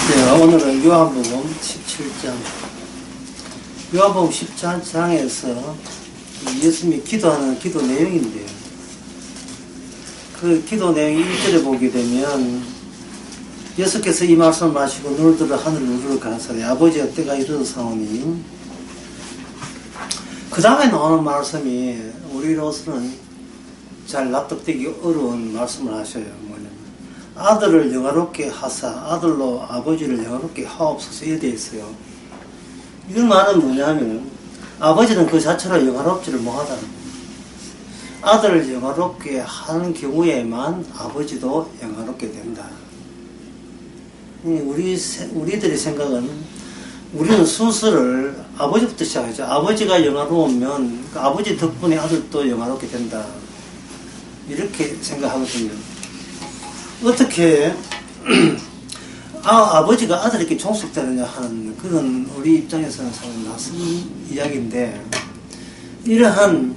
네, 오늘은 요한복음 17장. 요한복음 17장에서 예수님이 기도하는 기도 내용인데요. 그 기도 내용 1절에 보게 되면 예수께서 이 말씀을 마시고 눈을 들어 하늘을 누르러 가사대 아버지여 때가 이르렀사오니, 그 다음에 나오는 말씀이 우리로서는 잘 납득되기 어려운 말씀을 하셔요. 뭐냐면 아들을 영화롭게 하사 아들로 아버지를 영화롭게 하옵소서 이래 되어 있어요. 이 말은 뭐냐면 아버지는 그 자체로 영화롭지를 못하다는 거예요. 아들을 영화롭게 하는 경우에만 아버지도 영화롭게 된다. 우리들의 생각은 우리는 순서를 아버지부터 시작하죠. 아버지가 영화로우면 그 아버지 덕분에 아들도 영화롭게 된다. 이렇게 생각하거든요. 어떻게 아버지가 아들에게 종속되느냐 하는, 그건 우리 입장에서는 상당히 낯선 이야기인데, 이러한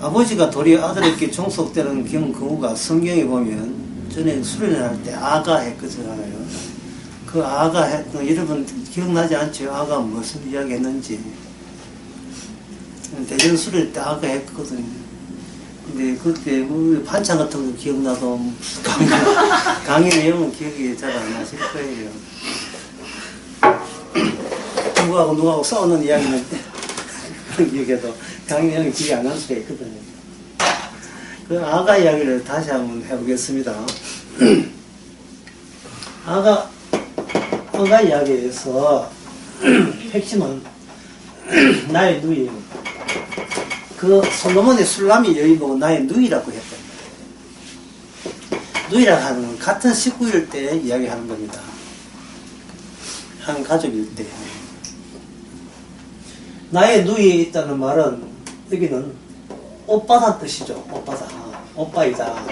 아버지가 도리어 아들에게 종속되는 경우가 성경에 보면 전에 수련회 할 때 아가 했거든요. 그 아가 했던, 여러분 기억나지 않죠? 아가 무슨 이야기 했는지. 대전 수련회 때 아가 했거든요. 근데 그때 뭐 반찬 같은 거 기억나도 강의 내용은 기억이 잘 안 나실 거예요. 누구하고 싸우는 이야기는 기억해도 강의 내용이 기억이 안 날 수가 있거든요. 그 아가 이야기를 다시 한번 해보겠습니다. 아가 이야기에서 핵심은 나의 누이, 그 솔로몬의 술람이 여인 보고 나의 누이라고 했던 거예요. 누이라고 하는 건 같은 식구일 때 이야기하는 겁니다. 한 가족일 때. 나의 누이에 있다는 말은 여기는 오빠란 뜻이죠. 오빠이다.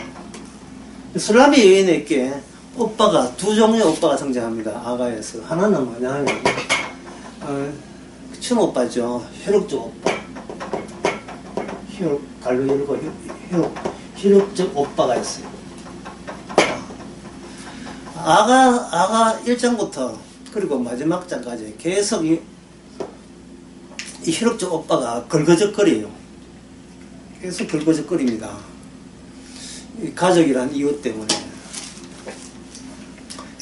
술람이 여인에게 오빠가 두 종류의 오빠가 등장합니다. 아가에서. 하나는 뭐냐면 친오빠죠. 혈육적 오빠. 갈로 열고 혈육적 오빠가 있어요. 아가 1장부터 그리고 마지막 장까지 계속 이 혈육적 오빠가 걸거적거려요. 계속 걸거적거립니다. 이 가족이란 이유 때문에.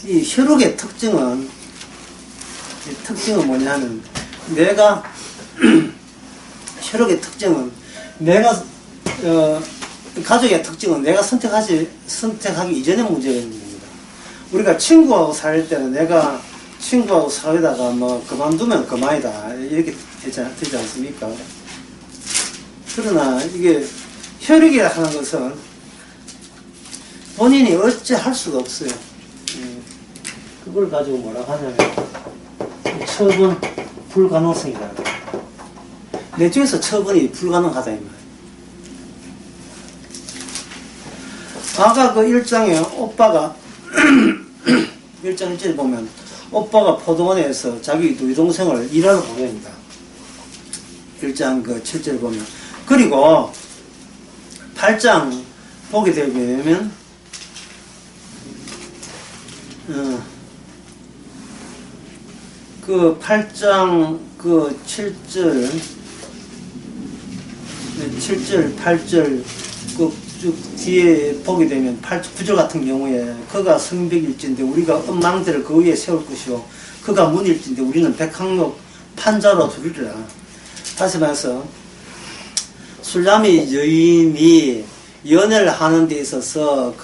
이 혈육의 특징은 뭐냐면, 내가 혈육의 특징은 내가 가족의 특징은 내가 선택하기 이전의 문제가 있는 겁니다. 우리가 친구하고 살 때는 내가 친구하고 사회다가 뭐 그만두면 그만이다 이렇게 되지 않습니까? 그러나 이게 혈육이라 하는 것은 본인이 어찌 할 수가 없어요. 그걸 가지고 뭐라 하냐면 처분 불가능성이다. 내 쪽에서 처분이 불가능하다 이 말이에요. 아가 그 1장에 오빠가 1장 1절에 보면 오빠가 포도원에서 자기 누이 동생을 일하러 보냅니다. 1장 그 7절에 보면. 그리고 8장 보게 되면 그 8장 그 7절 8절 그 쭉 뒤에 보게 되면 9절 같은 경우에 그가 성벽일진데 우리가 엉망대를 그 위에 세울 것이요 그가 문일진데 우리는 백항록 판자로 두리라. 다시 말해서 술람이 여인이 연애를 하는 데 있어서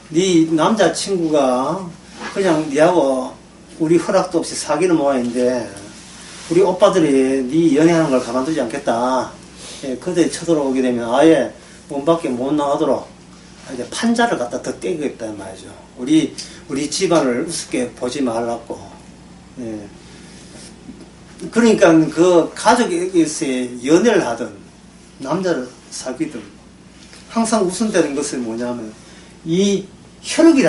네 남자친구가 그냥 니하고 우리 허락도 없이 사귀는 모양인데 우리 오빠들이 네 연애하는 걸 가만두지 않겠다. 그들이 쳐들어오게 되면 아예 문 밖에 못 나가도록 이제 판자를 갖다 더 떼겠다는 말이죠. 우리 집안을 우습게 보지 말라고. 예. 그러니까 그 가족에게서 연애를 하든 남자를 사귀든 항상 우선되는 것은 뭐냐면 이 혈육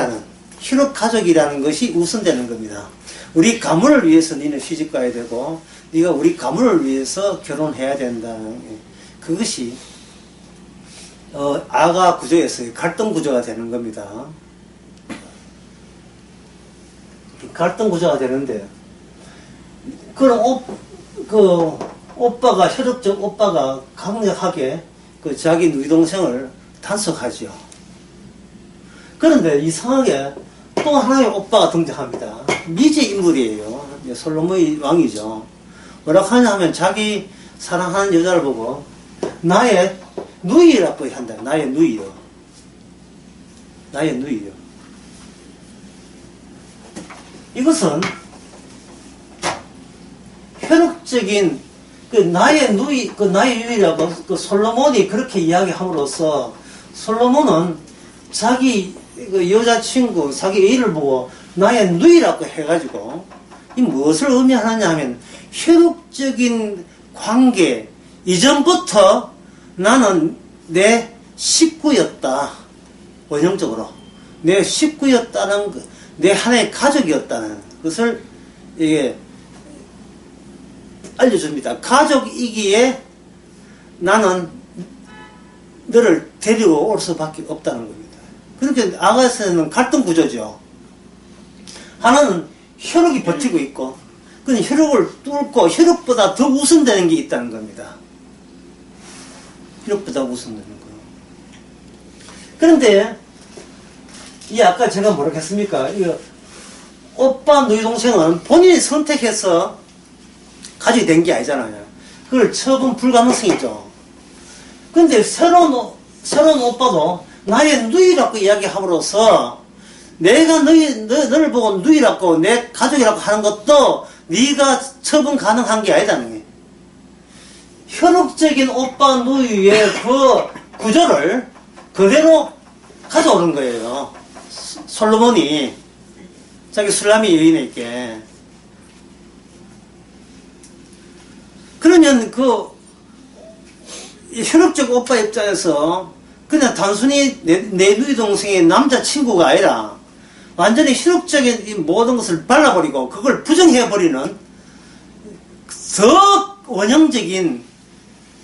가족이라는 것이 우선되는 겁니다. 우리 가문을 위해서 니는 시집 가야 되고 네가 우리 가문을 위해서 결혼해야 된다. 그것이 아가 구조에서의 갈등 구조가 되는 겁니다. 갈등 구조가 되는데, 그럼 오빠가, 혈육적 오빠가 강력하게 그 자기 누이 동생을 단속하지요. 그런데 이상하게 또 하나의 오빠가 등장합니다. 미제 인물이에요. 솔로몬의 왕이죠. 뭐라고 하냐 하면 자기 사랑하는 여자를 보고 나의 누이라고 한다. 나의 누이요. 나의 누이요. 이것은 혈육적인 나의 누이라고 솔로몬이 그렇게 이야기함으로써 솔로몬은 자기 여자친구, 자기 애를 보고 나의 누이라고 해가지고 이 무엇을 의미하느냐 하면 혈육적인 관계 이전부터 나는 내 식구였다. 원형적으로 내 식구였다는 내 하나의 가족이었다는 것을 이게 알려줍니다. 가족이기에 나는 너를 데리고 올 수밖에 없다는 겁니다. 그렇게 아가서는 갈등 구조죠. 하나는 혈육이 버티고 있고, 그 혈육을 뚫고 혈육보다 더 우선되는 게 있다는 겁니다. 혈육보다 우선되는 거. 그런데 이 아까 제가 뭐라고 했습니까? 이 오빠 누이 동생은 본인이 선택해서 가족이 된 게 아니잖아요. 그걸 처분 불가능성이죠. 근데 새로운 오빠도 나의 누이라고 이야기함으로써 내가 너를 보고 누이라고 내 가족이라고 하는 것도 네가 처분 가능한 게 아니다는 거예요. 혈육적인 오빠 누이의 그 구조를 그대로 가져오는 거예요. 솔로몬이 자기 술라미 여인에게. 그러면 혈육적 오빠 입장에서 그냥 단순히 내 누이 동생의 남자친구가 아니라 완전히 혈육적인 이 모든 것을 발라버리고 그걸 부정해버리는 더 원형적인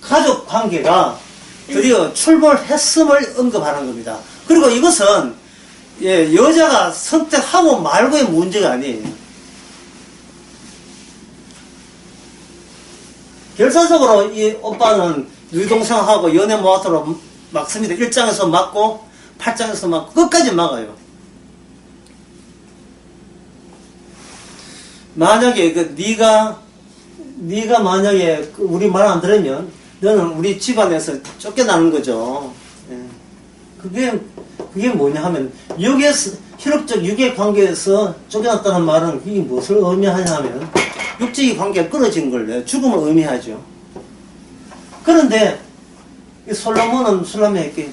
가족 관계가 드디어 출몰했음을 언급하는 겁니다. 그리고 이것은 여자가 선택하고 말고의 문제가 아니에요. 결사적으로 이 오빠는 누이 동생하고 연애 모아도록 막습니다. 1장에서 막고 8장에서 막고 끝까지 막아요. 만약에 네가 만약에 우리 말 안 들으면 너는 우리 집안에서 쫓겨나는 거죠. 그게 뭐냐 하면 혈육적 유괴 관계에서 쫓겨났다는 말은 이게 무엇을 의미하냐 하면 육적인 관계가 끊어진 걸 죽음을 의미하죠. 그런데 이 솔로몬은 술라미에게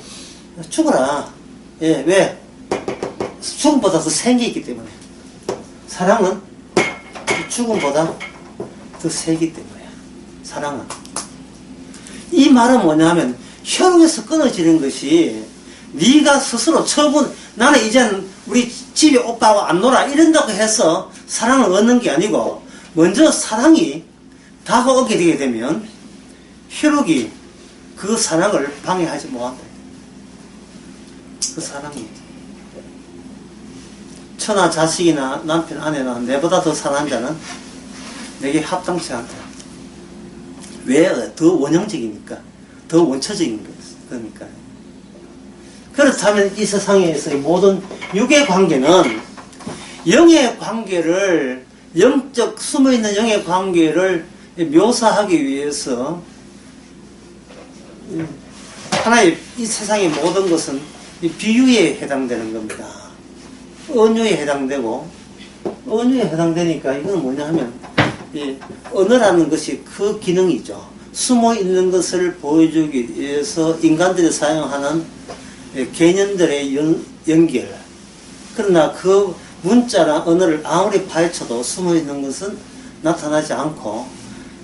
죽어라. 왜? 죽음보다 더 생기 있기 때문에. 사랑은 죽음보다 더 세기 때문에. 사랑은. 이 말은 뭐냐면 혈육에서 끊어지는 것이 네가 스스로 나는 이제는 우리 집에 오빠하고 안 놀아 이런다고 해서 사랑을 얻는 게 아니고 먼저 사랑이 다가오게 되게 되면 혈육이 그 사랑을 방해하지 못한다. 그 사랑이 처나 자식이나 남편 아내나 내보다 더 사랑하는 자는 내게 합당치 않다. 왜? 더 원형적이니까. 더 원초적인 거니까. 그렇다면 이 세상에서의 모든 육의 관계는 영의 관계를 영적 숨어있는 영의 관계를 묘사하기 위해서 하나의 이 세상의 모든 것은 비유에 해당되는 겁니다. 언유에 해당되고 언유에 해당되니까 이건 뭐냐 하면 언어라는 것이 그 기능이죠. 숨어있는 것을 보여주기 위해서 인간들이 사용하는 개념들의 연결. 그러나 그 문자나 언어를 아무리 파헤쳐도 숨어있는 것은 나타나지 않고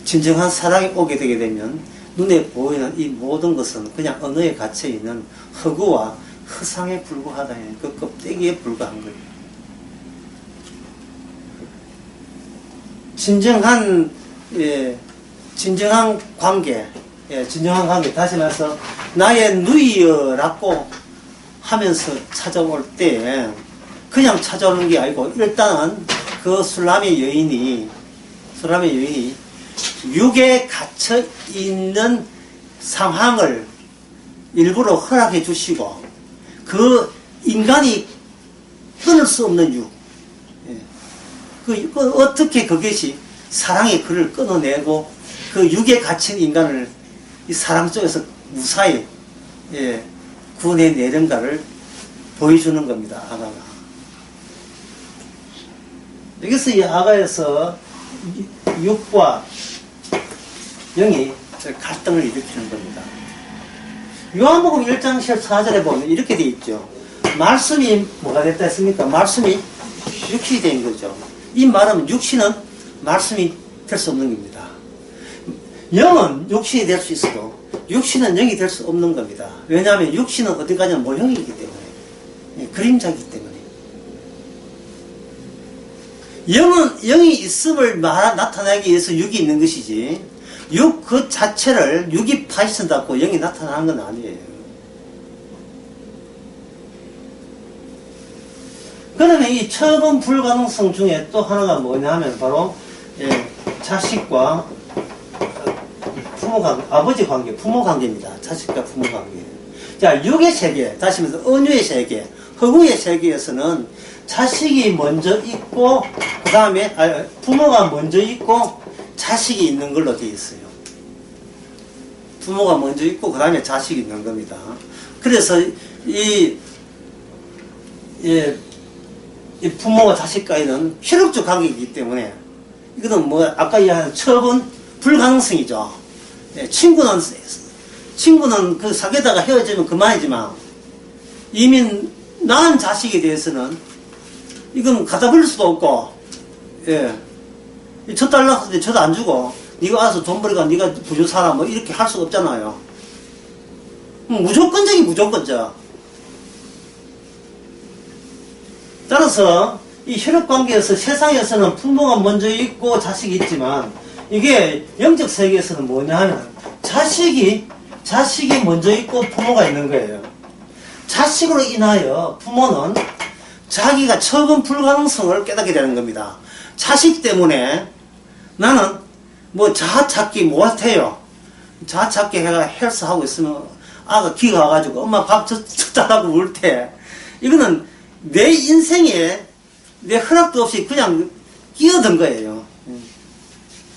진정한 사랑이 오게 되게 되면 눈에 보이는 이 모든 것은 그냥 언어에 갇혀있는 허구와 허상에 불과하다. 그 껍데기에 불과한 거예요. 진정한 관계, 진정한 관계, 다시 말해서 나의 누이여라고 하면서 찾아올 때 그냥 찾아오는 게 아니고 일단은 그 술라미 여인이 육에 갇혀 있는 상황을 일부러 허락해 주시고, 그 인간이 끊을 수 없는 육, 어떻게 그것이 사랑의 글을 끊어내고 그 육에 갇힌 인간을 이 사랑 속에서 무사히 구해내는가를 보여주는 겁니다. 아가가. 여기서 이 아가에서 육과 영이 갈등을 일으키는 겁니다. 요한복음 1장 14절에 보면 이렇게 되어 있죠. 말씀이 뭐가 됐다 했습니까? 말씀이 육신이 된 거죠. 이 말은 육신은 말씀이 될 수 없는 겁니다. 영은 육신이 될 수 있어도 육신은 영이 될 수 없는 겁니다. 왜냐하면 육신은 어디까지나 모형이기 때문에, 그림자이기 때문에. 영이 있음을 나타내기 위해서 육이 있는 것이지, 육 그 자체를 육이 파헤친다고 영이 나타나는 건 아니에요. 그러면 이 처분 불가능성 중에 또 하나가 뭐냐 하면 바로 자식과 부모 관계, 아버지 관계, 부모 관계입니다. 자식과 부모 관계. 자, 육의 세계, 다시 말해서 은유의 세계, 허구의 세계에서는 자식이 먼저 있고, 그 다음에, 부모가 먼저 있고, 자식이 있는 걸로 되어 있어요. 부모가 먼저 있고, 그 다음에 자식이 있는 겁니다. 그래서, 이 부모와 자식과는 혈육적 관계이기 때문에, 이거는 뭐, 아까 이야기한 처분 불가능성이죠. 친구는 그 사귀다가 헤어지면 그만이지만, 이미 낳은 자식에 대해서는, 이건 갖다 버릴 수도 없고, 저 딸 낳았을 때 저도 안 주고, 네가 알아서 돈 벌이가 네가 부주 살아, 뭐 이렇게 할 수가 없잖아요. 무조건적인 무조건적. 따라서 이 혈육관계에서 세상에서는 부모가 먼저 있고 자식이 있지만, 이게 영적 세계에서는 뭐냐 하면 자식이 먼저 있고 부모가 있는 거예요. 자식으로 인하여 부모는 자기가 처분 불가능성을 깨닫게 되는 겁니다. 자식 때문에 나는 뭐 자아찾기 못해요. 자아찾기 해가 헬스하고 있으면 아가 기가 와가지고 엄마 밥 줬다라고 울 때, 이거는 내 인생에 내 허락도 없이 그냥 끼어든 거예요.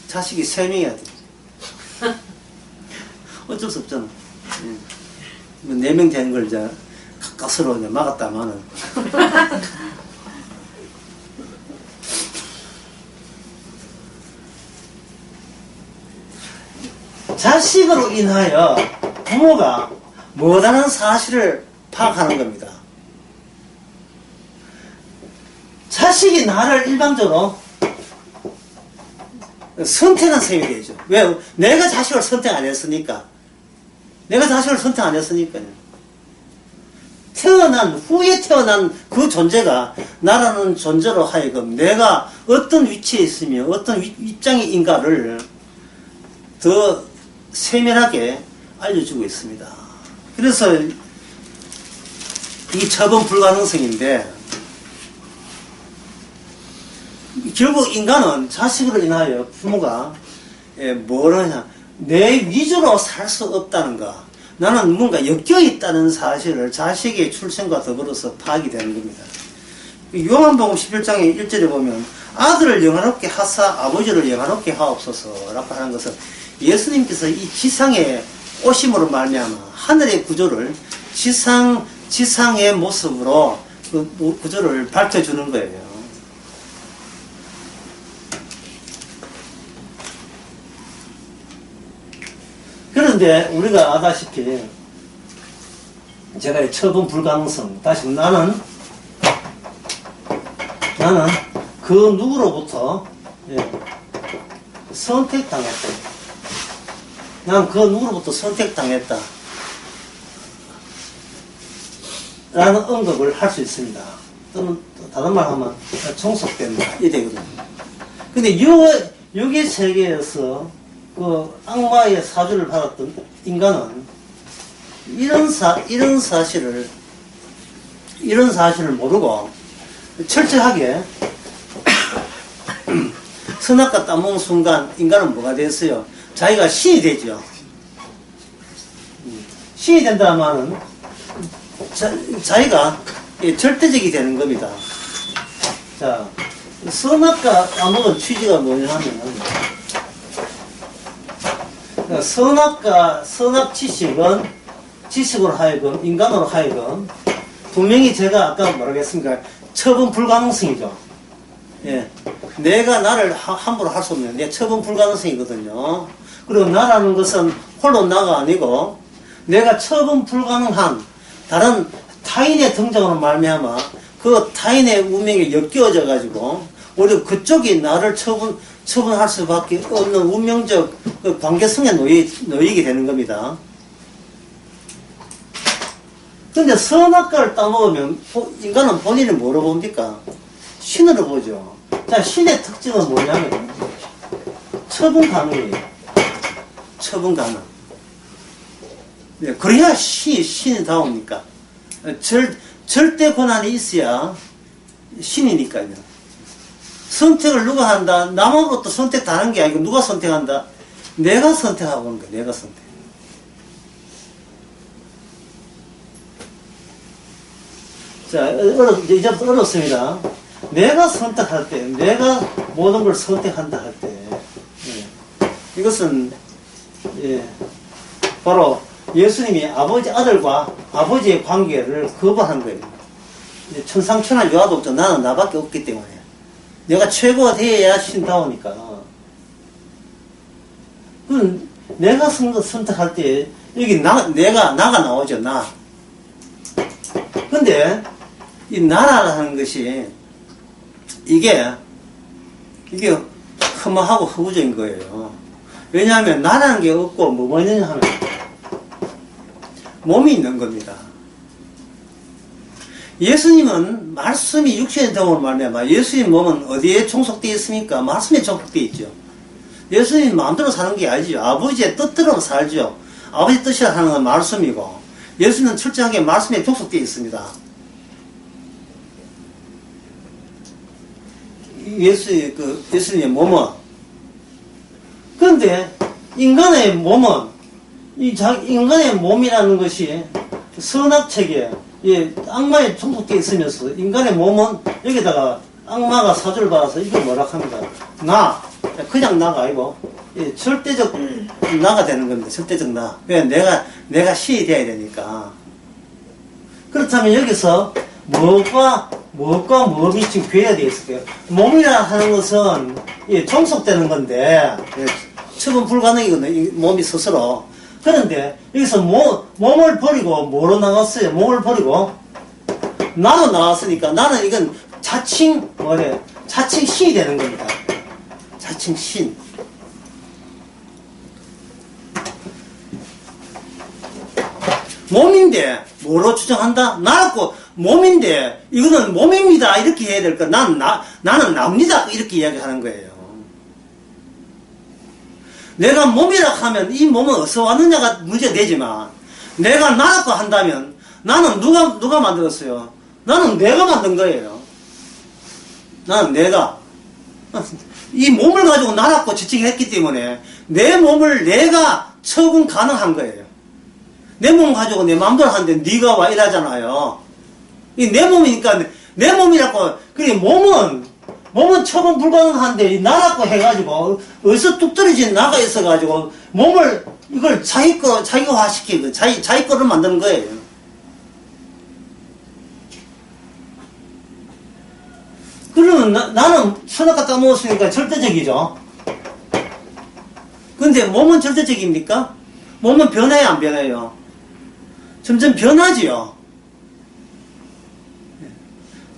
자식이 3명이야 돼. 어쩔 수 없잖아. 4명 되는 걸 이제 가까스로 막았다마는. 자식으로 인하여 부모가 뭐라는 사실을 파악하는 겁니다. 자식이 나를 일방적으로 선택한 셈이 되죠. 왜? 내가 자식을 선택 안 했으니까. 후에 태어난 그 존재가 나라는 존재로 하여금 내가 어떤 위치에 있으며 어떤 입장인가를 더 세밀하게 알려주고 있습니다. 그래서 이 처분 불가능성인데, 결국 인간은 자식으로 인하여 부모가 뭘 하냐, 내 위주로 살 수 없다는 거, 나는 뭔가 엮여 있다는 사실을 자식의 출생과 더불어서 파악이 되는 겁니다. 요한복음 11장의 1절에 보면 아들을 영화롭게 하사 아버지를 영화롭게 하옵소서 라고 하는 것은 예수님께서 이 지상에 오심으로 말미암아 하늘의 구조를 지상의 모습으로 그 구조를 밝혀주는 거예요. 그런데 우리가 아다시피 제가 처분 불가능성, 다시 나는 그 누구로부터 선택당했다. 난 그 누구로부터 선택당했다 라는 언급을 할 수 있습니다. 또는 다른 말 하면 종속된다 이 되거든요. 근데 육의 세계에서 그 악마의 사주를 받았던 인간은 이런 사실을 모르고 철저하게 선악과 따먹은 순간 인간은 뭐가 됐어요? 자기가 신이 되죠. 신이 된다면은 자기가 절대적이 되는 겁니다. 자, 선악과 따먹은 취지가 뭐냐면은 선악 지식으로 하여금 인간으로 하여금 분명히 제가 아까 뭐라고 했습니까? 처분 불가능성이죠. 예. 내가 나를 함부로 할 수 없는 내 처분 불가능성이거든요. 그리고 나라는 것은 홀로 나가 아니고 내가 처분 불가능한 다른 타인의 등장으로 말미암아 그 타인의 운명에 엮여져 가지고 오히려 그쪽이 나를 처분할 수밖에 없는 운명적 그 관계성에 놓이게 되는 겁니다. 근데 선악과를 따먹으면 인간은 본인을 뭐로 봅니까? 신으로 보죠. 자, 신의 특징은 뭐냐면 처분 가능이에요. 처분 가능. 네, 그래야 신이 다옵니까? 절대 권한이 있어야 신이니까요. 선택을 누가 한다? 남으로부터 선택 다른 게 아니고 누가 선택한다? 내가 선택하고 있는 거야. 내가 선택. 자, 이제부터 어렵습니다. 내가 선택할 때, 내가 모든 걸 선택한다 할 때, 이것은, 바로 예수님이 아들과 아버지의 관계를 거부한 거예요. 천상천하 유아도 없죠. 나는 나밖에 없기 때문에. 내가 최고가 되어야 신다우니까. 그럼 내가 선택할 때, 여기 나가 나오죠, 나. 근데, 이 나라라는 것이, 이게 험하고 허구적인 거예요. 왜냐하면 나라는 게 없고 뭐가 있느냐 하면 몸이 있는 겁니다. 예수님은 말씀이 육신의 등으로 말미암아 예수님 몸은 어디에 종속되어 있습니까? 말씀에 종속되어 있죠. 예수님 마음대로 사는 게 아니죠. 아버지의 뜻대로 살죠. 아버지 뜻이라 하는 건 말씀이고 예수님은 철저하게 말씀에 종속되어 있습니다. 예수님의 몸은 그런데 인간의 몸은 인간의 몸이라는 것이 선악체계 악마에 종속되어 있으면서 인간의 몸은 여기다가 악마가 사주를 받아서 이걸 뭐라 합니다. 그냥 나가 아니고 절대적 나가 되는 겁니다. 절대적 나. 왜? 내가 신이 되어야 되니까. 그렇다면 여기서 무엇과 몸이 지금 괴해야 되어 있을까요? 몸이라 하는 것은 종속되는 건데 처분 불가능이거든요. 몸이 스스로. 그런데 여기서 몸을 버리고 뭐로 나왔어요? 몸을 버리고 나로 나왔으니까 나는 이건 자칭 신이 되는 겁니다. 자칭 신. 몸인데 뭐로 추정한다? 나라고 몸인데 이거는 몸입니다 이렇게 해야 될까? 나는 납니다 이렇게 이야기하는 거예요. 내가 몸이라 하면 이 몸은 어디서 왔느냐가 문제가 되지만 내가 나라고 한다면 나는 누가 만들었어요? 나는 내가 만든 거예요. 나는 내가 이 몸을 가지고 나라고 지칭했기 때문에 내 몸을 내가 처분 가능한 거예요. 내 몸 가지고 내 마음대로 하는데 네가 와 이러잖아요. 이 내 몸이니까 내 몸이라고. 그래 몸은 처분 불가능한데 나라고 해가지고 어디서 뚝 떨어진 나가 있어가지고 몸을 이걸 자기화 시키고 자기 거를 만드는 거예요. 그러면 나는 선악과 따먹었으니까 절대적이죠. 근데 몸은 절대적입니까? 몸은 변해요, 안 변해요? 점점 변하지요.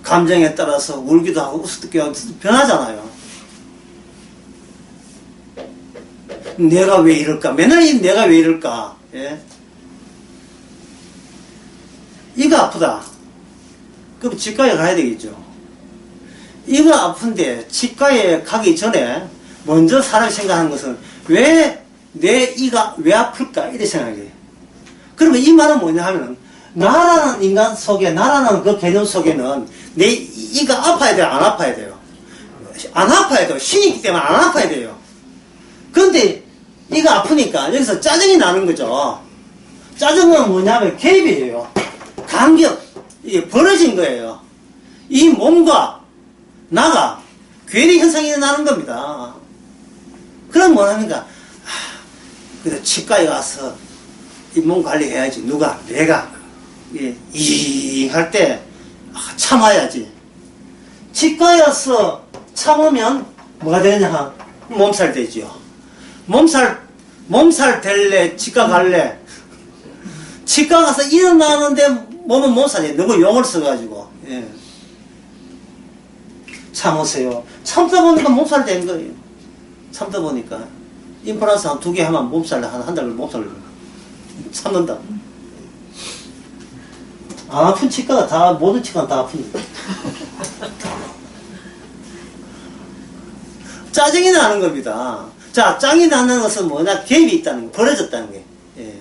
감정에 따라서 울기도 하고 웃기도 하고 변하잖아요. 내가 왜 이럴까? 맨날 내가 왜 이럴까? 예? 이가 아프다. 그럼 치과에 가야 되겠죠. 이가 아픈데 치과에 가기 전에 먼저 사람이 생각하는 것은 왜 내 이가 왜 아플까? 이렇게 생각해요. 그러면 이 말은 뭐냐 하면 나라는 인간 속에 나라는 그 개념 속에는 내 이가 아파야 돼요? 안 아파야 돼요? 안 아파야 돼요. 신이 있기 때문에 안 아파야 돼요. 그런데 이거 아프니까 여기서 짜증이 나는 거죠. 짜증은 뭐냐면 갭이에요. 간격. 이게 벌어진 거예요. 이 몸과 나가 괴리 현상이 일어나는 겁니다. 그럼 뭐합니까? 그래서 치과에 가서 이 몸 관리해야지. 누가? 내가. 이 할 때 참아야지. 치과에 가서 참으면 뭐가 되냐? 몸살 되지요. 몸살 될래? 치과 갈래? 치과 가서 일어나는데 몸은 몸살이 너무 용을 써가지고. 예. 참으세요. 참다 보니까 몸살 된 거예요. 참다 보니까. 임플란트 한 2개 하면 몸살, 한 달 몸살 참는다. 안 아픈 치과가 다, 모든 치과는 다 아픕니다. 짜증이 나는 겁니다. 자, 짱이 나는 것은 뭐냐? 갭이 있다는 거, 벌어졌다는 게. 예.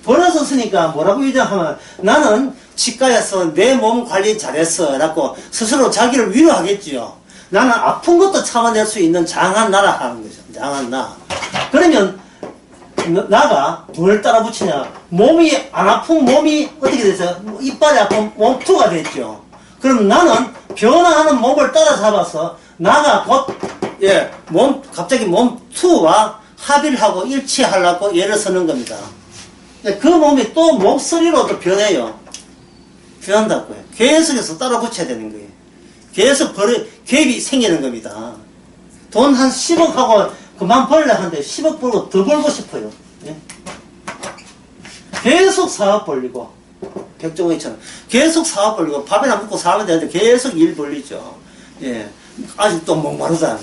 벌어졌으니까 뭐라고 얘기하면 나는 치과에서 내 몸 관리 잘했어. 라고 스스로 자기를 위로하겠지요. 나는 아픈 것도 참아낼 수 있는 장한 나라 하는 거죠. 장한 나. 그러면 나가 뭘 따라 붙이냐? 몸이 안 아픈 몸이 어떻게 됐어요? 이빨이 아픈 몸투가 됐죠. 그럼 나는 변화하는 몸을 따라잡아서 나가 곧 갑자기 몸투와 합의를 하고 일치하려고 예를 서는 겁니다. 그 몸이 또 목소리로도 변해요. 변한다고요. 계속해서 따라 붙여야 되는 거예요. 계속 갭이 생기는 겁니다. 돈 한 10억 하고 그만 벌려 하는데 10억 벌고 더 벌고 싶어요. 예? 계속 사업 벌리고 백종원이처럼 계속 사업 벌리고 밥이나 먹고 살면 되는데 계속 일 벌리죠. 예. 아직도 목마르다.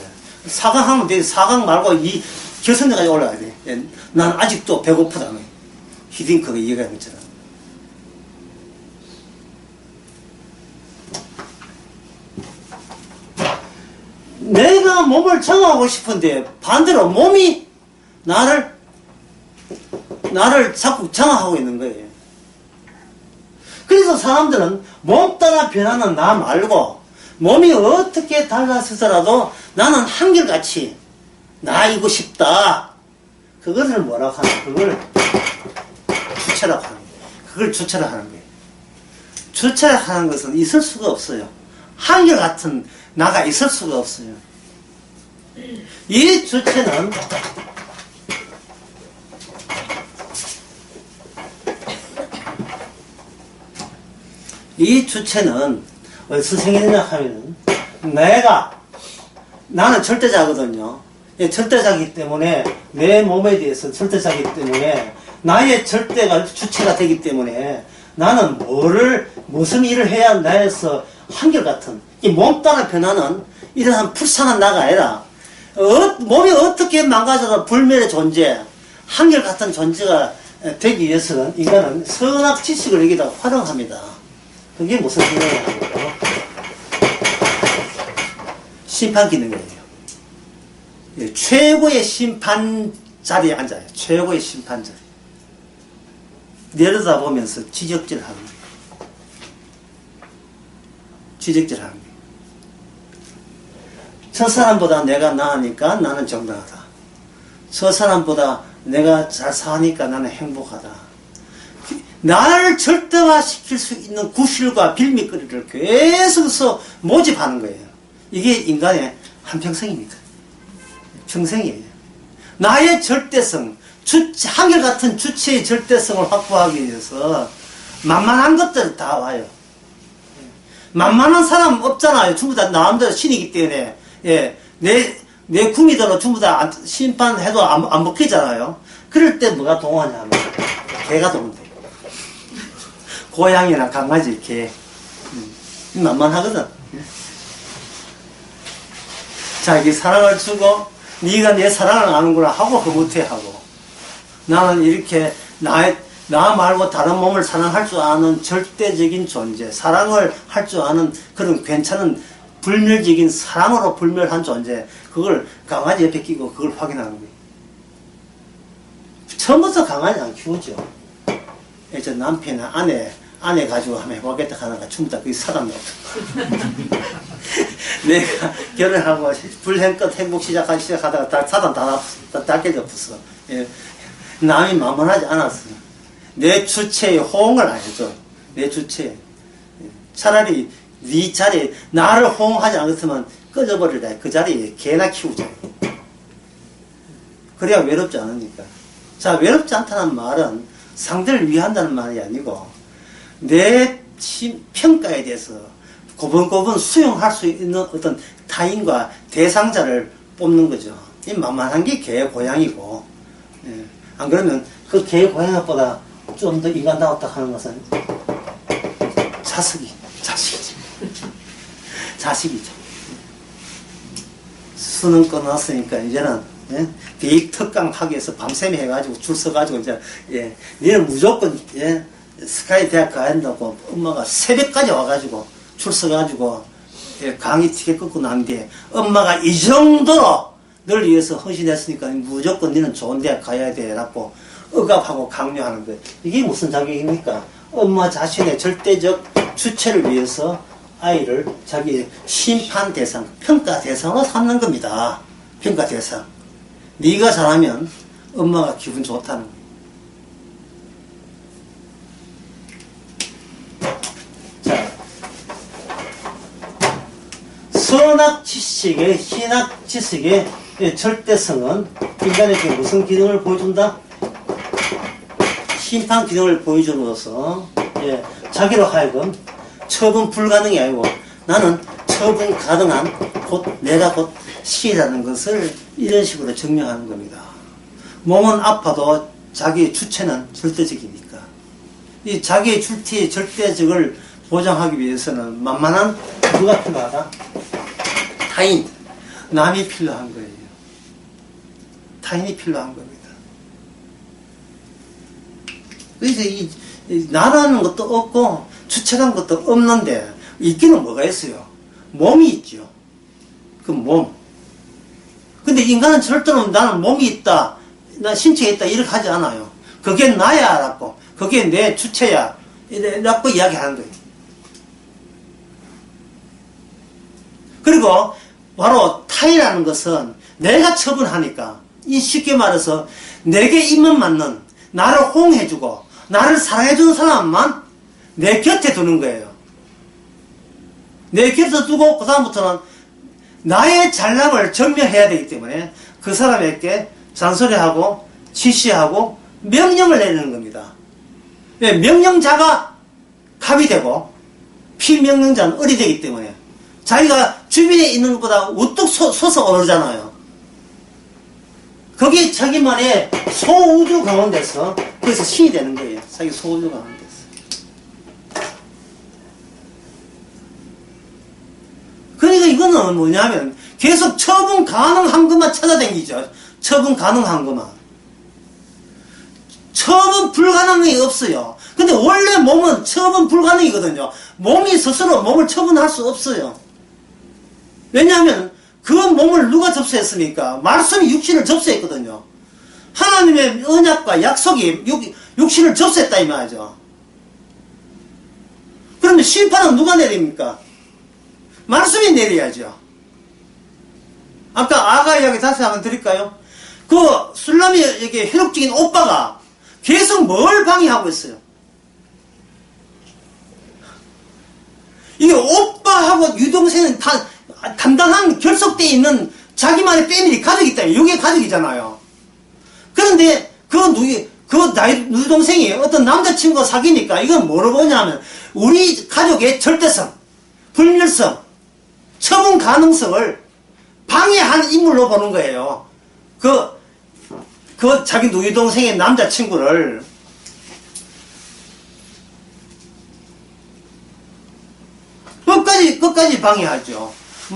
사강하면 돼. 사강 말고 이 결선대까지 올라가야 돼. 예. 난 아직도 배고프다. 히딩크가 이해가 했잖아. 내가 몸을 정하고 싶은데 반대로 몸이 나를 자꾸 정하고 있는 거예요. 그래서 사람들은 몸 따라 변하는 나 말고 몸이 어떻게 달라지더라도 나는 한결같이 나이고 싶다. 그것을 뭐라고 하나? 그걸 주체라고 하는 거예요. 그걸 주체라고 하는 거예요. 주체라고 하는 것은 있을 수가 없어요. 한결같은 나가 있을 수가 없어요. 이 주체는 어디서 생기느냐 하면은 나는 절대자거든요. 절대자이기 때문에 내 몸에 대해서 절대자이기 때문에 나의 절대가 주체가 되기 때문에 나는 무슨 일을 해야 나에서 한결같은 이 몸 따라 변하는 이러한 불쌍한 나가 아니라 몸이 어떻게 망가져도 불멸의 존재 한결같은 존재가 되기 위해서는 인간은 선악 지식을 여기다 활용합니다. 그게 무슨 기능이냐고요? 심판 기능이에요. 최고의 심판 자리에 앉아요. 최고의 심판 자리. 내려다보면서 지적질하는 거예요. 지적질하는 거예요. 저 사람보다 내가 나으니까 나는 정당하다. 저 사람보다 내가 잘 사니까 나는 행복하다. 나를 절대화시킬 수 있는 구실과 빌미거리를 계속해서 모집하는 거예요. 이게 인간의 한평생입니다. 평생이에요. 나의 절대성, 한결같은 주체의 절대성을 확보하기 위해서 만만한 것들 다 와요. 만만한 사람 없잖아요. 전부 다 나름대로 신이기 때문에. 예, 내 구미대로 전부 다 심판해도 안 먹히잖아요. 그럴 때 뭐가 동하냐 하면 개가 동돼. 고양이나 강아지, 개. 만만하거든. 자기 사랑을 주고 네가 내 사랑을 아는구나 하고 흐뭇해 하고 나는 이렇게 나 말고 다른 몸을 사랑할 줄 아는 절대적인 존재, 사랑을 할 줄 아는 그런 괜찮은 불멸적인 사랑으로 불멸한 존재, 그걸 강아지 옆에 끼고 그걸 확인하는 거예요. 처음부터 강아지 안 키우죠. 저 남편이나 아내 아내 가지고 한번 해보겠다 하다가 죽다 그게 사단 나왔다. 내가 결혼하고 불행껏 행복 시작하다가 사단 다 깨져버렸어. 예. 남이 만만하지 않았어. 내 주체에 호응을 안 해줘. 내 주체에. 차라리 네 자리에 나를 호응하지 않았으면 꺼져버리라. 그 자리에 개나 키우자. 그래야 외롭지 않으니까. 자, 외롭지 않다는 말은 상대를 위한다는 말이 아니고 내 평가에 대해서 고분고분 수용할 수 있는 어떤 타인과 대상자를 뽑는 거죠. 이 만만한 게 개 고양이고, 예. 안 그러면 그 개 고양이보다 좀 더 인간다웠다 하는 것은 자식이지. 자식이죠. 수능 끝났으니까 이제는, 예? 대입 특강 학위에서 밤샘이 해가지고 줄 서가지고 이제, 예. 니는 무조건, 예. 스카이 대학 가야 한다고 엄마가 새벽까지 와가지고 줄 서가지고, 예. 강의 티켓 끊고 난 뒤에 엄마가 이 정도로 널 위해서 헌신했으니까 무조건 니는 좋은 대학 가야 돼. 라고 억압하고 강요하는 거예요. 이게 무슨 자격입니까? 엄마 자신의 절대적 주체를 위해서 아이를 자기 심판 대상, 평가 대상으로 삼는 겁니다. 평가 대상. 네가 잘하면 엄마가 기분 좋다는 거예요. 자, 선악 지식의, 신악 지식의 절대성은 인간에게 무슨 기능을 보여준다? 심판 기능을 보여줌으로써, 예, 자기로 하여금 처분 불가능이 아니고 나는 처분 가능한 내가 곧 시라는 것을 이런 식으로 증명하는 겁니다. 몸은 아파도 자기의 주체는 절대적이니까. 이 자기의 주체의 절대적을 보장하기 위해서는 만만한 누가 필요하다? 타인, 남이 필요한 거예요. 타인이 필요한 겁니다. 그래서 이 나라는 것도 없고 주체라는 것도 없는데 있기는 뭐가 있어요? 몸이 있죠. 그 몸. 근데 인간은 절대로 나는 몸이 있다, 나 신체가 있다 이렇게 하지 않아요. 그게 나야 라고, 그게 내 주체야 라고 이야기하는 거예요. 그리고 바로 타인이라는 것은 내가 처분하니까, 이 쉽게 말해서 내게 입맛 맞는, 나를 호응해주고 나를 사랑해주는 사람만 내 곁에 두는 거예요. 내 곁에 두고 그 다음부터는 나의 잘남을 증명해야 되기 때문에 그 사람에게 잔소리하고 지시하고 명령을 내리는 겁니다. 명령자가 갑이 되고 피명령자는 을이 되기 때문에 자기가 주변에 있는 것보다 우뚝 솟아오르잖아요. 거기 자기만의 소우주 가운데서 그래서 신이 되는 거예요. 자기 소우주 가운데서. 그러니까 이거는 뭐냐면 계속 처분 가능한 것만 찾아다니죠. 처분 가능한 것만. 처분 불가능이 없어요. 근데 원래 몸은 처분 불가능이거든요. 몸이 스스로 몸을 처분할 수 없어요. 왜냐하면 그 몸을 누가 접수했습니까? 말씀이 육신을 접수했거든요. 하나님의 언약과 약속이 육신을 접수했다 이 말이죠. 그러면 심판은 누가 내립니까? 말씀이 내려야죠. 아까 아가 이야기 다시 한번 드릴까요? 그 술람이에게 혈육적인 오빠가 계속 뭘 방해하고 있어요? 이게 오빠하고 유동생은 다 단단한 결속되어 있는 자기만의 패밀리 가족이 있다. 이게 가족이잖아요. 그런데 그 누동생이 어떤 남자친구가 사귀니까 이건 뭐로 보냐면 우리 가족의 절대성, 불멸성, 처분 가능성을 방해하는 인물로 보는 거예요. 그 자기 누이동생의 남자친구를 끝까지 방해하죠.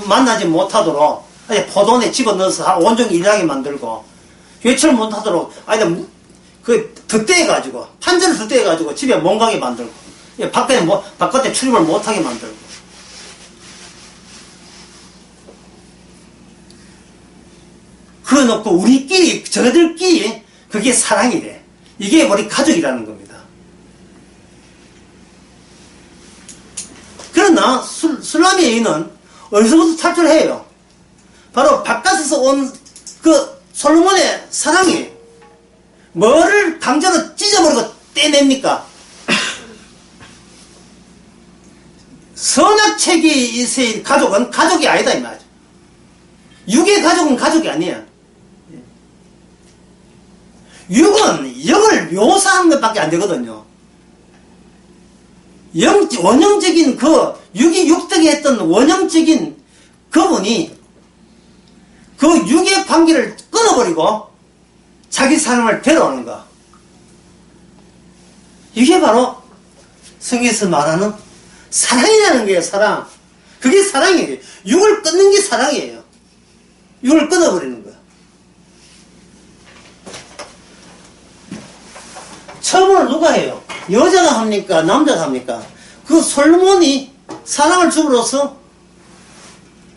만나지 못하도록 포도원에 집어넣어서 온종일 일하게 만들고 외출 못하도록 덧대가지고 판전을 덧대가지고 집에 못 가게 만들고 바깥에 출입을 못하게 만들고. 그래놓고 우리끼리 저들끼리 그게 사랑이래. 이게 우리 가족이라는 겁니다. 그러나 술람의 여인은 어디서부터 탈출해요? 바로 바깥에서 온 그 솔로몬의 사랑이 뭐를 강제로 찢어버리고 떼냅니까? 선악책이 있어야 가족은 가족이 아니다 이 말이죠. 육의 가족은 가족이 아니에요. 육은 영을 묘사하는 것밖에 안 되거든요. 원형적인 그 육이 육덕이 했던 원형적인 그분이 그 육의 관계를 끊어버리고 자기 사람을 데려오는 거. 이게 바로 성경에서 말하는 사랑이라는 거예요. 사랑. 그게 사랑이에요. 육을 끊는 게 사랑이에요. 육을 끊어버리는 거야. 처음으로 누가 해요? 여자가 합니까? 남자가 합니까? 그 솔로몬이 사랑을 줌으로써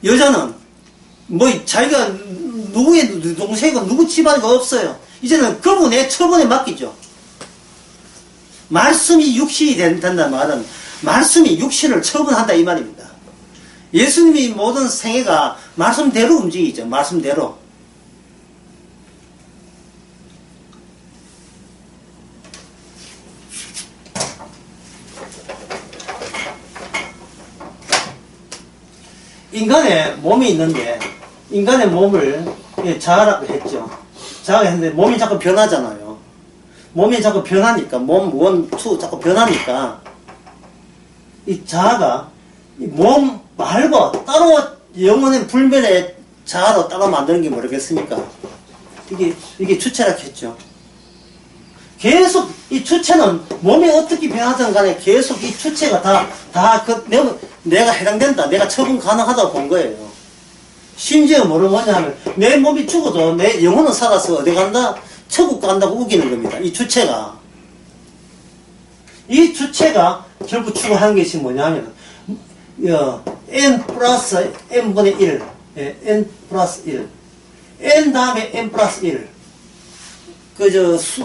여자는 뭐 자기가 누구의 동생이고 누구 집안이가 없어요. 이제는 그분의 처분에 맡기죠. 말씀이 육신이 된다는 말은 말씀이 육신을 처분한다 이 말입니다. 예수님이 모든 생애가 말씀대로 움직이죠. 말씀대로. 인간의 몸이 있는데 인간의 몸을 자아라고 했죠. 자아가 했는데 몸이 자꾸 변하잖아요. 몸이 자꾸 변하니까 몸 원, 투 자꾸 변하니까 이 자아가 이 몸 말고 따로 영원한 불멸의 자아로 따로 만드는 게 모르겠습니까? 이게 주체라고 했죠. 계속 이 주체는 몸이 어떻게 변하든 간에 계속 이 주체가 내가 해당된다. 내가 처분 가능하다고 본 거예요. 심지어 뭐냐 하면 내 몸이 죽어도 내 영혼은 살아서 어디 간다? 천국 간다고 우기는 겁니다. 이 주체가. 이 주체가 결국 추구하는 것이 뭐냐면 n 플러스 n분의 1 n 플러스 1 n 다음에 n 플러스 1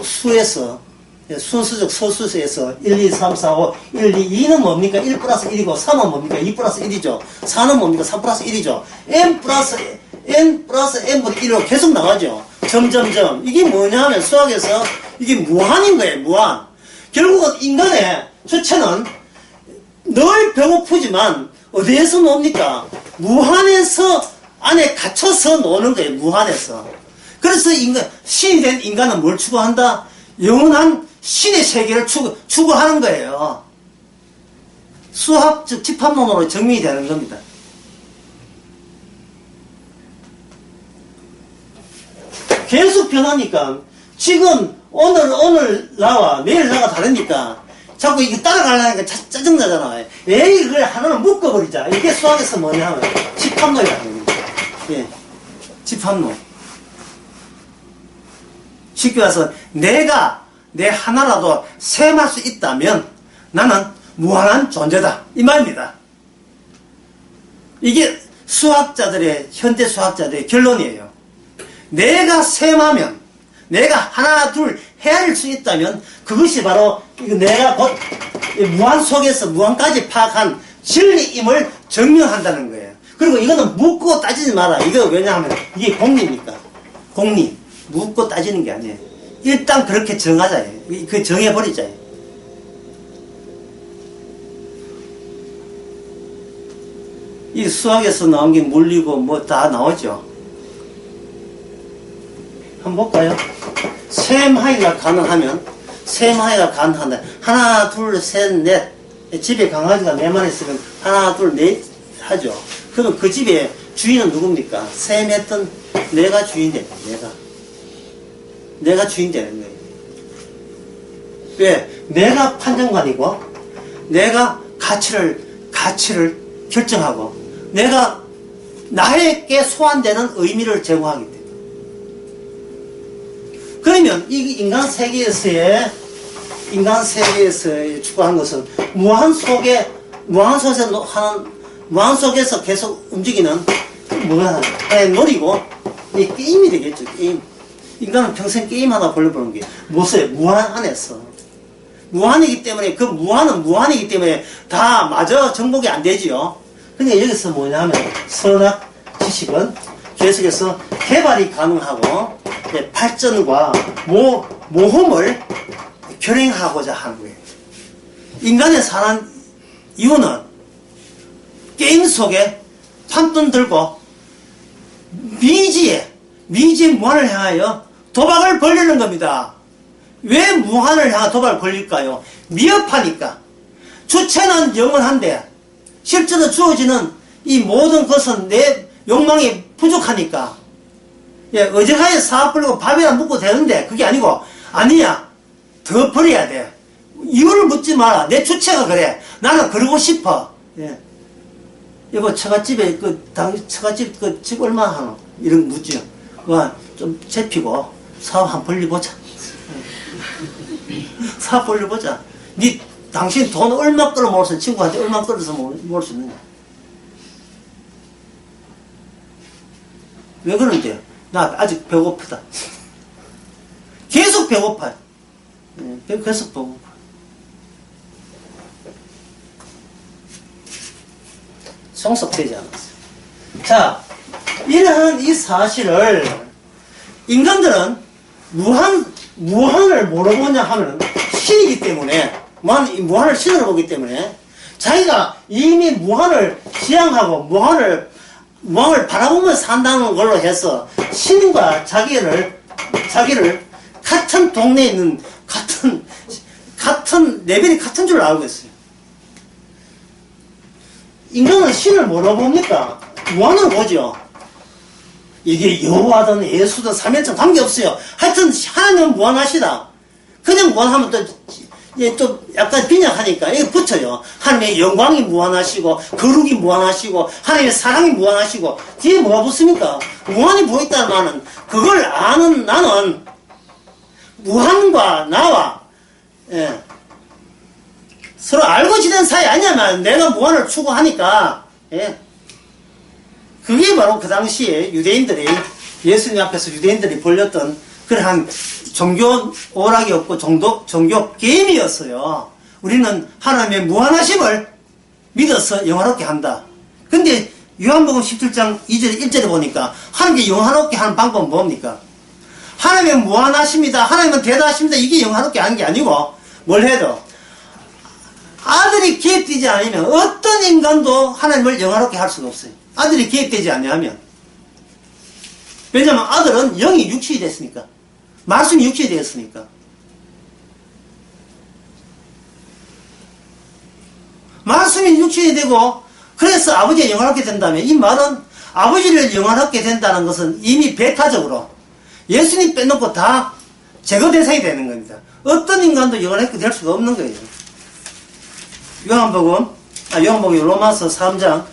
수에서 순수적 서수에서 1, 2, 3, 4, 5 1, 2, 2는 뭡니까? 1 플러스 1이고 3은 뭡니까? 2 플러스 1이죠. 4는 뭡니까? 3 플러스 1이죠. n 플러스 n분의 1로 계속 나가죠. 점점점. 이게 뭐냐면 수학에서 이게 무한인 거예요. 무한. 결국은 인간의 주체는 늘 배고프지만 어디에서 놉니까? 무한에서 안에 갇혀서 노는 거예요. 무한에서. 그래서 신이 된 인간은 뭘 추구한다? 영원한 신의 세계를 추구하는 거예요. 수학적 집합론으로 정리이 되는 겁니다. 계속 변하니까 지금 오늘 나와 내일 나가 다르니까 자꾸 이거 따라가려니까 짜증나잖아요. 에이 그걸 하나를 묶어버리자. 이게 수학에서 뭐냐 하면 집합론이라는 겁니다. 예, 집합론. 쉽게 말해서 내가 내 하나라도 셈할 수 있다면 나는 무한한 존재다 이 말입니다. 이게 현대 수학자들의 결론이에요. 내가 셈하면 내가 하나 둘 헤아릴 수 있다면 그것이 바로 내가 곧 무한 속에서 무한까지 파악한 진리임을 증명한다는 거예요. 그리고 이거는 묻고 따지지 마라. 이거 왜냐하면 이게 공리니까. 공리. 묻고 따지는 게 아니에요. 일단 그렇게 정하자. 그 정해버리자. 이 수학에서 나온 게 물리고 뭐 다 나오죠. 한번 볼까요? 셈하기가 가능하면 하나 둘 셋 넷 집에 강아지가 4마리 있으면 하나 둘 넷 하죠. 그럼 그 집의 주인은 누굽니까? 셈했던 내가 주인 되는 거예요. 내가 주인 되는 거예요. 왜? 내가 판정관이고 내가 가치를 결정하고 내가 나에게 소환되는 의미를 제공하기 때문에. 그러면 이 인간 세계에서의 추구하는 것은 무한 속에서 계속 움직이는 놀이고 이 게임이 되겠죠. 게임. 인간은 평생 게임 하나 벌려보는 게 무엇이에요? 무한 안에서 무한이기 때문에, 그 무한은 무한이기 때문에 다 마저 정복이 안 되지요. 근데 여기서 뭐냐면, 선악 지식은 계속해서 개발이 가능하고, 발전과 모험을 결행하고자 하는 거예요. 인간의 사는 이유는 게임 속에 판돈 들고 미지의 무한을 향하여 도박을 벌리는 겁니다. 왜 무한을 향한 도박을 벌릴까요? 미흡하니까. 주체는 영원한데 실제로 주어지는 이 모든 것은 내 욕망이 부족하니까. 어제가에 사업 벌리고 밥이나 먹고 되는데 그게 아니고, 아니야, 더 벌여야 돼. 이유를 묻지 마라. 내 주체가 그래. 나는 그러고 싶어. 여보, 처갓집에 처갓집 집 얼마 하노? 이런 거 묻지요. 좀 재피고 사업 한번 벌려보자. 사업 벌려보자. 당신 돈 얼마 끌어모을 수 있는, 친구한테 얼마 끌어서 모을 수 있느냐? 왜 그런데요? 나 아직 배고프다. 계속 배고파요. 계속 배고파. 성숙되지 않았어요. 자, 이러한 이 사실을 인간들은 무한을 뭐로 보냐 하면 신이기 때문에, 무한을 신으로 보기 때문에 자기가 이미 무한을 지향하고 무한을 바라보며 산다는 걸로 해서 신과 자기를 같은 동네에 있는 같은 레벨이 같은 줄 알고 있어요. 인간은 신을 뭐로 봅니까? 무한으로 보죠. 이게 여호와든 예수든 삼위일체 관계없어요. 하여튼 하나님은 무한하시다. 그냥 무한하면 또 약간 빈약하니까 이게 붙어요. 하나님의 영광이 무한하시고 거룩이 무한하시고 하나님의 사랑이 무한하시고 뒤에 뭐가 붙습니까? 무한이 보였다는 말은 그걸 아는 나는 무한과 나와 서로 알고 지낸 사이 아니냐면 내가 무한을 추구하니까. 그게 바로 그 당시에 유대인들이, 예수님 앞에서 유대인들이 벌렸던 그러한 종교 오락이 없고 종교 게임이었어요. 우리는 하나님의 무한하심을 믿어서 영화롭게 한다. 근데 요한복음 17장 2절 1절에 보니까 하나님께 영화롭게 하는 방법은 뭡니까? 하나님은 무한하십니다. 하나님은 대단하십니다. 이게 영화롭게 하는 게 아니고, 뭘 해도 아들이 개입되지 않으면 어떤 인간도 하나님을 영화롭게 할 수가 없어요. 아들이 개입되지 않으면. 왜냐하면 아들은 영이 육신이 됐으니까. 말씀이 육신이 되었으니까. 말씀이 육신이 되고 그래서 아버지가 영화롭게 된다면, 이 말은 아버지를 영화롭게 된다는 것은 이미 베타적으로 예수님 빼놓고 다 제거 대상이 되는 겁니다. 어떤 인간도 영화롭게 될 수가 없는 거예요. 요한복음 로마서 3장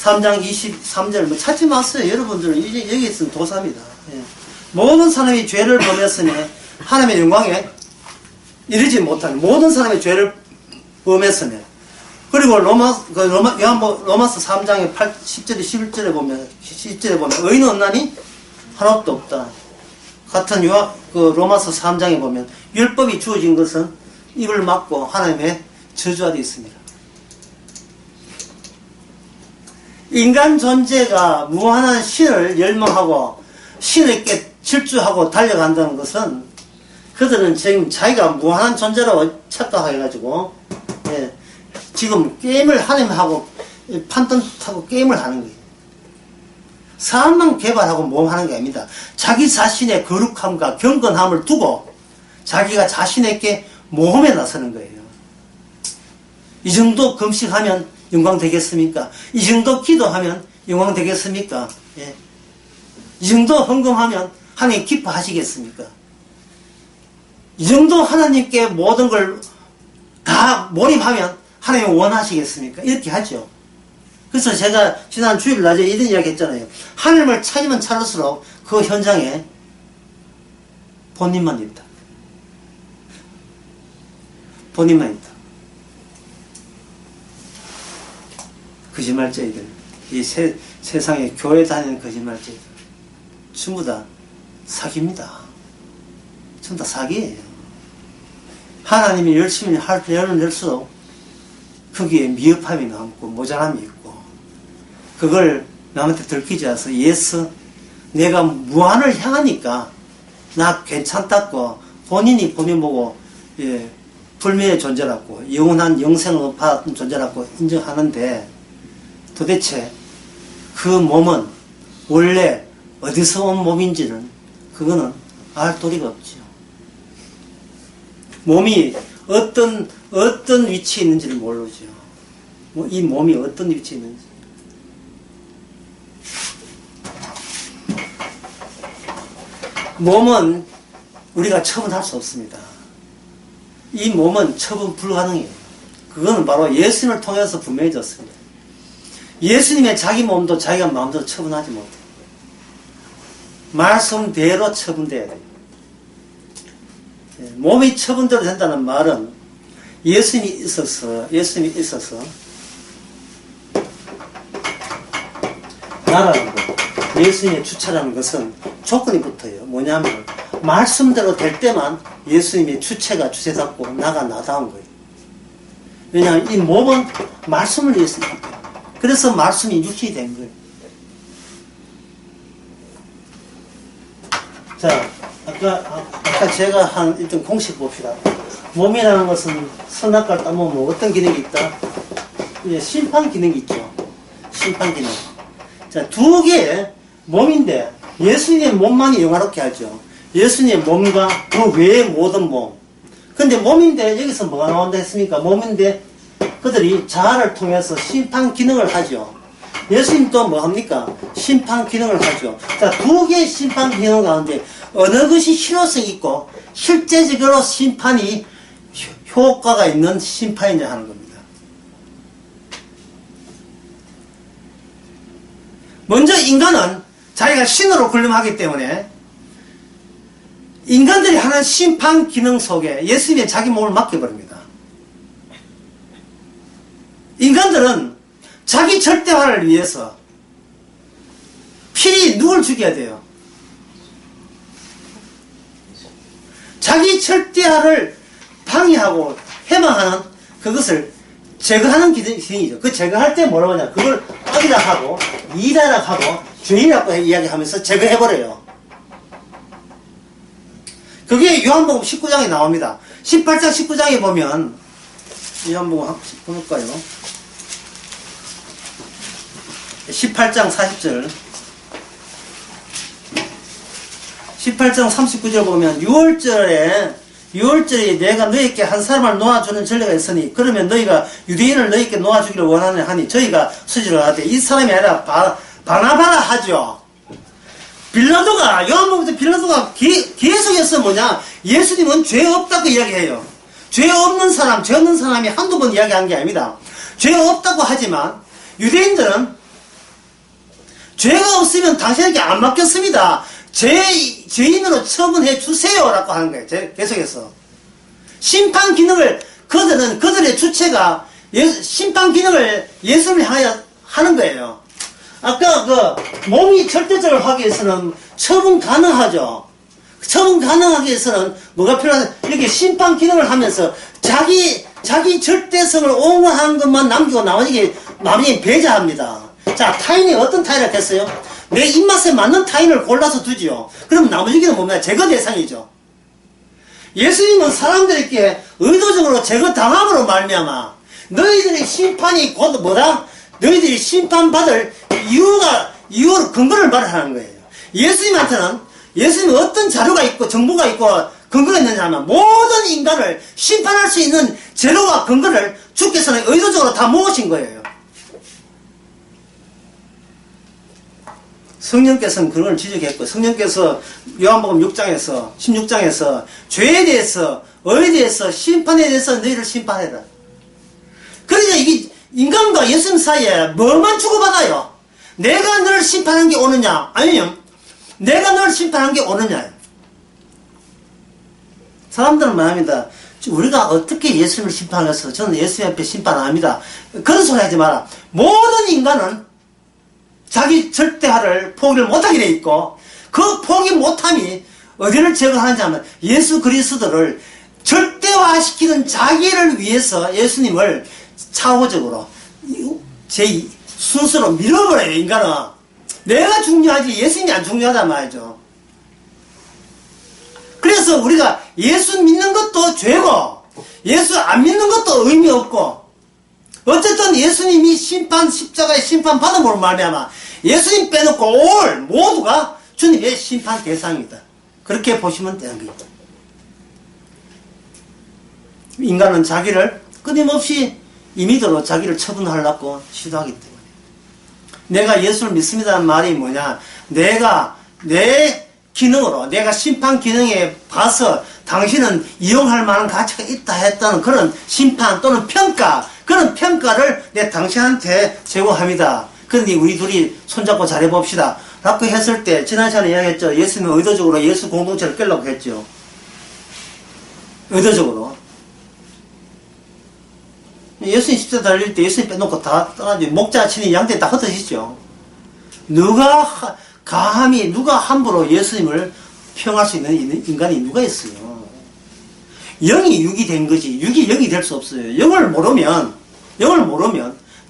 23절 찾지 마세요. 여러분들은 이제 여기 있으면 도사입니다. 모든 사람이 죄를 범했으니 하나님의 영광에 이르지 못하는 모든 사람의 죄를 범했으니. 그리고 로마서 3장의 10절에 11절에 보면 의인은 없나니 하나도 없다. 같은 로마서 3장에 보면 율법이 주어진 것은 입을 막고 하나님의 저주 아래 있습니다. 인간 존재가 무한한 신을 열망하고 신에게 질주하고 달려간다는 것은 그들은 지금 자기가 무한한 존재라고 착각해가지고 지금 게임을 하나님하고 판단하고 게임을 하는 거예요. 사업만 개발하고 모험하는 게 아닙니다. 자기 자신의 거룩함과 경건함을 두고 자기가 자신에게 모험에 나서는 거예요. 이 정도 금식하면 영광 되겠습니까? 이 정도 기도하면 영광 되겠습니까? 이 정도 헌금하면 하나님 기뻐하시겠습니까? 이 정도 하나님께 모든 걸 다 몰입하면 하나님 원하시겠습니까? 이렇게 하죠. 그래서 제가 지난 주일 낮에 이런 이야기 했잖아요. 하나님을 찾으면 찾을수록 그 현장에 본인만 있다. 본인만 있다. 거짓말쟁이들, 이 세상에 교회 다니는 거짓말쟁이들 전부 다 사기입니다. 전부 다 사기예요. 하나님이 열심히 할수록 거기에 미흡함이 남고 모자람이 있고, 그걸 남한테 들키지 않아서 예수 내가 무한을 향하니까 나 괜찮다고 본인이 보면 보고 불멸의 존재라고 영원한 영생을 받은 존재라고 인정하는데, 도대체 그 몸은 원래 어디서 온 몸인지는 그거는 알 도리가 없죠. 몸이 어떤 위치에 있는지를 모르죠. 이 몸이 어떤 위치에 있는지. 몸은 우리가 처분할 수 없습니다. 이 몸은 처분 불가능해요. 그거는 바로 예수님을 통해서 분명해졌습니다. 예수님의 자기 몸도 자기가 마음대로 처분하지 못해요. 말씀대로 처분돼야 돼요. 몸이 처분대로 된다는 말은 예수님이 있어서 나라는 것, 예수님의 주체라는 것은 조건이 붙어요. 뭐냐면 말씀대로 될 때만 예수님의 주체가 주체답고 나가 나다운 거예요. 왜냐하면 이 몸은 말씀을 위해서 있기 때문에. 그래서 말씀이 육신이 된 거예요. 자, 아까 제가 한 일단 공식 봅시다. 몸이라는 것은 선악과를 따먹으면 어떤 기능이 있다? 이제 심판 기능이 있죠. 심판 기능. 자, 두 개의 몸인데 예수님의 몸만이 영화롭게 하죠. 예수님의 몸과 그 외의 모든 몸. 근데 몸인데 여기서 뭐가 나온다 했습니까? 몸인데 그들이 자아를 통해서 심판 기능을 하죠. 예수님도 뭐 합니까? 심판 기능을 하죠. 자, 두 개의 심판 기능 가운데 어느 것이 실효성이 있고 실제적으로 심판이 효과가 있는 심판이냐 하는 겁니다. 먼저 인간은 자기가 신으로 군림하기 때문에 인간들이 하는 심판 기능 속에 예수님의 자기 몸을 맡겨버립니다. 인간들은 자기 절대화를 위해서 필히 누굴 죽여야 돼요? 자기 절대화를 방해하고 해방하는 그것을 제거하는 기능이죠. 그 제거할 때 뭐라고 하냐? 그걸 악이라 하고 이다라 하고 죄인이라고 이야기하면서 제거해버려요. 그게 요한복음 19장에 나옵니다. 18장 19장에 보면 요한복음 한번 볼까요? 18장 40절 18장 39절 보면 6월절에 내가 너희에게 한 사람을 놓아주는 전례가 있으니 그러면 너희가 유대인을 너희에게 놓아주기를 원하는 하니 저희가 수지를 하되 이 사람이 아니라 바나바라 하죠. 빌라도가 요한복음 빌라도가 계속해서 뭐냐, 예수님은 죄 없다고 이야기해요. 죄 없는 사람이 한두 번 이야기한 게 아닙니다. 죄 없다고 하지만 유대인들은 죄가 없으면 당신에게 안 맡겼습니다. 죄인으로 처분해 주세요 라고 하는 거예요. 계속해서 심판 기능을 그들의 주체가 심판 기능을 예수를 향하여 하는 거예요. 아까 몸이 절대적으로 하기 위해서는 처분 가능하죠. 처분 가능하기 위해서는 뭐가 필요하냐, 이렇게 심판 기능을 하면서 자기 절대성을 옹호한 것만 남기고 나머지 배제합니다. 자, 타인이 어떤 타인을 했어요? 내 입맛에 맞는 타인을 골라서 두지요. 그럼 나머지는 뭡니까? 제거 대상이죠. 예수님은 사람들에게 의도적으로 제거 당함으로 말미암아 너희들의 심판이 곧 뭐다? 너희들이 심판받을 이유로 근거를 말하는 거예요. 예수님은 어떤 자료가 있고 정보가 있고 근거가 있느냐 하면 모든 인간을 심판할 수 있는 재료와 근거를 주께서는 의도적으로 다 모으신 거예요. 성령께서는 그런 걸 지적했고, 성령께서 요한복음 6장에서 16장에서 죄에 대해서, 의에 대해서, 심판에 대해서 너희를 심판해라. 그러니까 이게 인간과 예수님 사이에 뭐만 주고받아요? 내가 너를 심판한 게 옳으냐? 아니면 내가 너를 심판한 게 옳으냐? 사람들은 말합니다. 우리가 어떻게 예수님을 심판해서 저는 예수님 앞에 심판 안 합니다. 그런 소리 하지 마라. 모든 인간은 자기 절대화를 포기를 못하게 돼 있고, 그 포기 못함이 어디를 제거하는지 하면 예수 그리스도를 절대화시키는 자기를 위해서 예수님을 차후적으로 제 순서로 밀어버려요. 인간은 내가 중요하지 예수님이 안 중요하단 말이죠. 그래서 우리가 예수 믿는 것도 죄고 예수 안 믿는 것도 의미 없고, 어쨌든 예수님이 십자가의 심판 받음으로 말미암아 예수님 빼놓고 올 모두가 주님의 심판 대상이다. 그렇게 보시면 되는 거예요. 인간은 자기를 끊임없이 임의대로 자기를 처분하려고 시도하기 때문에, 내가 예수를 믿습니다는 말이 뭐냐, 내가 내 기능으로, 내가 심판 기능에 봐서 당신은 이용할 만한 가치가 있다 했다는 그런 심판 또는 평가, 그런 평가를 내 당신한테 제공합니다. 그런데 우리 둘이 손잡고 잘해봅시다 라고 했을 때, 지난 시간에 이야기했죠. 예수님은 의도적으로 예수 공동체를 깨려고 했죠. 의도적으로. 예수님 십자가 달릴 때 예수님 빼놓고 다 떠나지. 목자 치는 양떼 다 흩어지죠. 누가 감히, 누가 함부로 예수님을 평할 수 있는 인간이 누가 있어요. 0이 6이 된 거지 6이 0이 될 수 없어요. 0을 모르면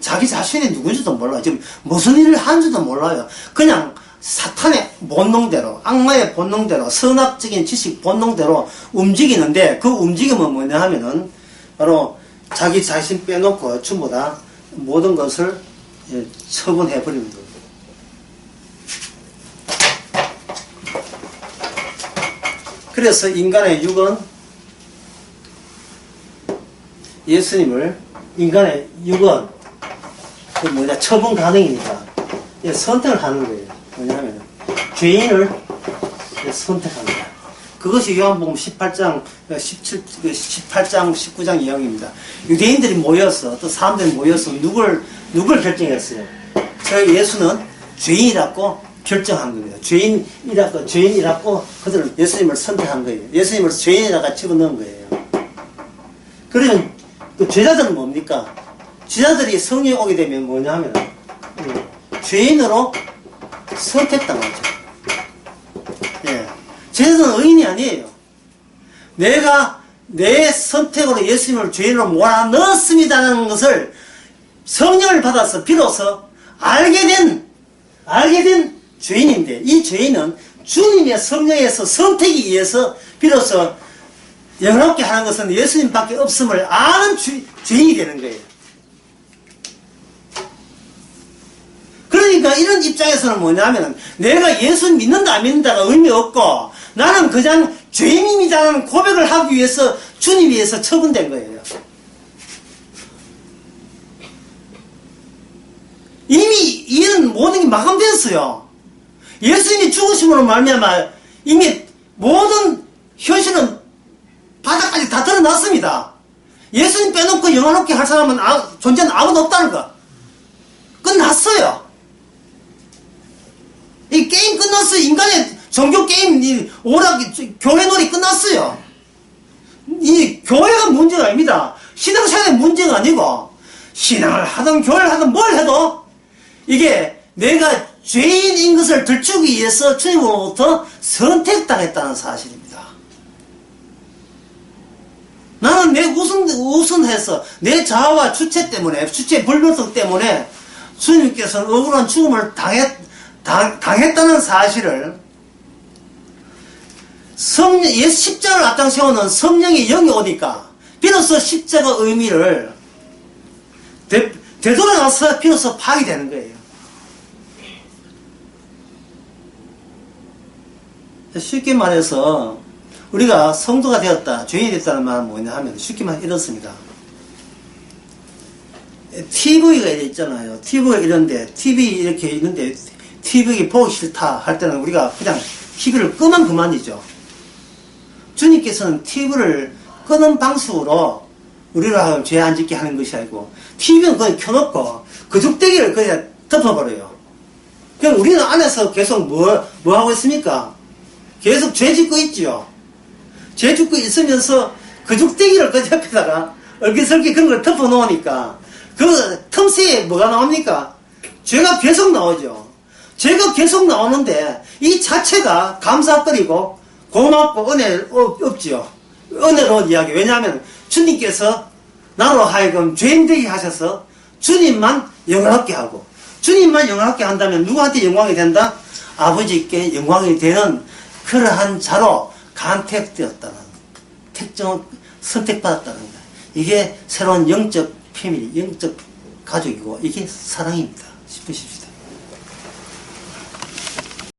자기 자신이 누군지도 몰라요. 지금 무슨 일을 하는지도 몰라요. 그냥 사탄의 본능대로, 악마의 본능대로, 선악적인 지식 본능대로 움직이는데, 그 움직임은 뭐냐 하면은 바로 자기 자신 빼놓고 전부 다 모든 것을 처분해버리는 거예요. 그래서 인간의 육은 인간의 육은 처분 가능이니까 선택을 하는 거예요. 뭐냐면 죄인을 선택합니다. 그것이 요한복음 18장 19장 이야기입니다. 유대인들이 모여서, 또 사람들이 모여서 누굴 결정했어요? 저 예수는 죄인이라고 결정한 겁니다. 죄인이라고 그들은 예수님을 선택한 거예요. 예수님을 죄인이라고 집어넣은 거예요. 그러면 그 제자들은 뭡니까? 제자들이 성령이 오게 되면 뭐냐면 죄인으로 선택당하죠. 예. 제자들은 의인이 아니에요. 내가 내 선택으로 예수님을 죄인으로 몰아넣었습니다라는 것을 성령을 받아서 비로소 알게 된 죄인인데, 이 죄인은 주님의 성령에서 선택이 의해서 비로소 영롭게 하는 것은 예수님밖에 없음을 아는 죄인이 되는 거예요. 그러니까 이런 입장에서는 뭐냐면, 내가 예수 믿는다 안 믿는다가 의미 없고 나는 그냥 죄인입니다라는 고백을 하기 위해서 주님 위해서 처분된 거예요. 이미 이런 모든 게 마감됐어요. 예수님이 죽으심으로 말미암아 이미 모든 현실은 바닥까지 다 드러났습니다. 예수님 빼놓고 영원롭게 할 사람은 존재는 아무도 없다는 거. 끝났어요. 이 게임 끝났어요. 인간의 종교 게임, 교회 놀이 끝났어요. 이 교회가 문제가 아닙니다. 신앙생활의 문제가 아니고, 신앙을 하든 교회를 하든 뭘 해도 이게 내가 죄인인 것을 들추기 위해서 주님으로부터 선택당했다는 사실입니다. 나는 내 우선해서 내 자아와 주체 때문에, 주체 불변성 때문에 주님께서는 억울한 죽음을 당했다는 사실을, 십자가를 앞장세우는 성령의 영이 오니까 비로소 십자가 의미를 되돌아가서 비로소 파악되는 거예요. 쉽게 말해서 우리가 성도가 되었다, 죄인이 됐다는 말은 뭐냐 하면 쉽게 말해 이렇습니다. TV가 있잖아요. TV가 이런데, TV 이렇게 있는데 TV 보기 싫다 할 때는 우리가 그냥 TV를 끄면 그만이죠. 주님께서는 TV를 끄는 방식으로 우리를 하면 죄 안 짓게 하는 것이 아니고, TV는 그냥 켜놓고 그죽대기를 그냥 덮어버려요. 그럼 우리는 안에서 계속 뭐 하고 있습니까? 계속 죄 짓고 있지요. 죄 짓고 있으면서 그죽대기를 그 옆에다가 얼기설기 그런 걸 덮어놓으니까 그 틈새에 뭐가 나옵니까? 죄가 계속 나오죠. 죄가 계속 나오는데 이 자체가 감사거리고 고맙고 은혜 없지요. 은혜로운 이야기. 왜냐하면 주님께서 나로 하여금 죄인 되게 하셔서 주님만 영광받게 하고, 주님만 영광받게 한다면 누구한테 영광이 된다? 아버지께 영광이 되는 그러한 자로 간택되었다는, 선택받았다는 거예요. 이게 새로운 영적 패밀리, 영적 가족이고, 이게 사랑입니다. 싶으십시다.